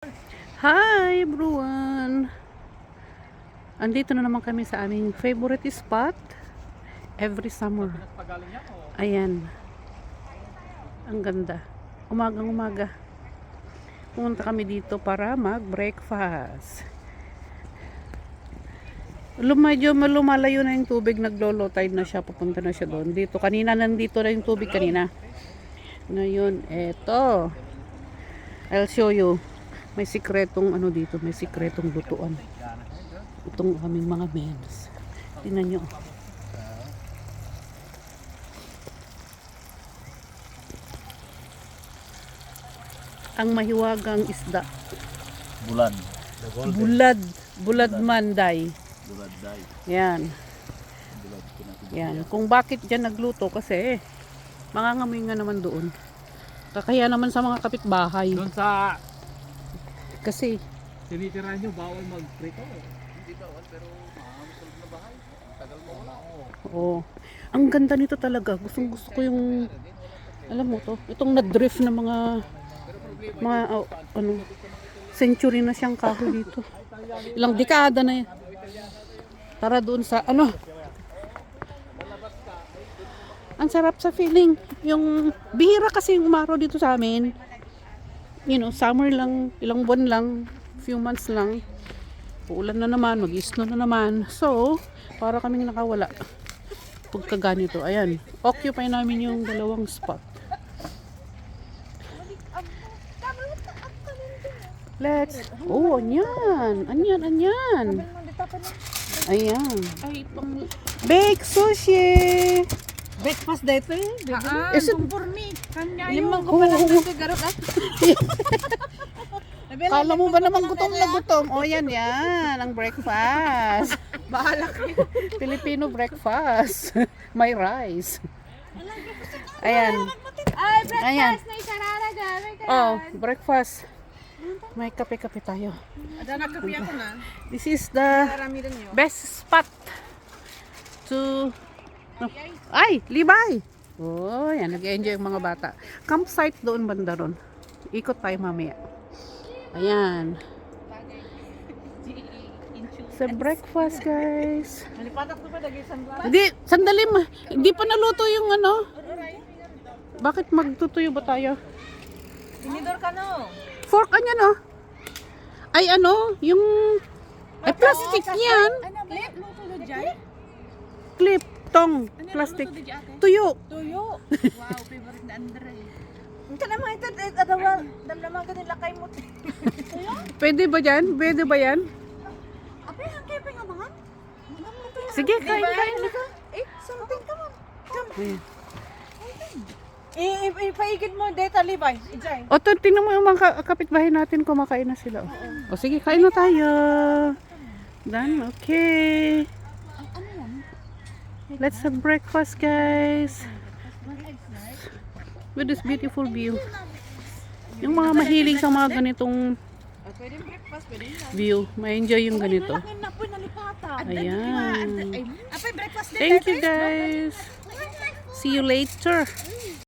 Hi everyone! Andito na naman kami sa aming favorite spot every summer. Ayan. Ang ganda. Umagang umaga. Pumunta kami dito para mag-breakfast. Medyo lumalayo na yung tubig. Naglo-low tide na siya. Papunta na siya doon. Dito. Kanina nandito na yung tubig kanina. Ngayon, eto. I'll show you. May sikretong ano dito, may sikretong lutuan. Itong aming mga men's. Tingnan nyo. Ang mahiwagang isda. Bulad. Bulad manday. Buladday. Yan. Bulad ko na. Yan. Kung bakit dyan nagluto kasi mangangamoy nga naman doon. Kakaya naman sa mga kapitbahay. Doon sa Kasi tinitira nyo, bawal mag-prito. Hindi bawal, pero masulog na bahay. Tagal mo wala. oo. Ang ganda nito talaga. Gustong gusto ko yung alam mo to, itong na-drift na mga ano, century na siyang kahoy dito. Ilang dekada na yan. Tara doon sa ano. Ang sarap sa feeling. Yung bihira kasi yung umaraw dito sa amin. You know, summer lang, ilang buwan lang, few months lang. Uulan na naman, mag-snow na naman. So, para kaming nakawala. Pagka ganito, ayan. Occupy namin yung dalawang spot. Anyan. Anyan. Ayan. Bake sushi. Breakfast dito eh. Is it- For me. Kanya Limang yung ko pa lang garot ah. Kala mo ba naman gutom na gutom? O yan. Ang breakfast. Bahala kayo. Filipino breakfast. May rice. Ayan. Ay, Ayan. breakfast na isarara gamit ka. Oh, breakfast. May kape-kape tayo. Ada nagkapi ako na. This is the Marami rin yun. best spot to ay, Libay. Oh, yan, nag-enjoy yung mga bata. Campsite doon banda ron. Ikot tayo mamaya. Ayan. Sa breakfast, guys. Malipatak ko pa dagay sandala. Hindi, sandali ma. Hindi pa naluto yung ano. Bakit magtutuyo ba tayo? Tinidor ka no. Fork, anyan oh. Ay, ano, yung ay, plastic yan. Clip mo to dyan. Clip, tong, plastic. Tuyo. Tuyo. Wow, favorite na Andre. Ito naman ito, dalaman ka nila kay mo. Tuyo? Pwede ba yan? Pwede ba yan? Ape, ang kaya pa nga mga? Sige, kain. Eh, something, come on. Ayan. Ipaigid mo, data Levi. Ijay. O, tingnan mo yung mga kapitbahay natin, kumakain na sila. O, sige, kain na tayo. Done, okay. Let's have breakfast, guys. With this beautiful view. Yung mga mahilig sa mga ganitong Pwede breakfast, pwede na. view, ma-enjoy yung ganito. Laki na po nalipatan. Ayan. Ape, breakfast din. Thank you, guys. See you later.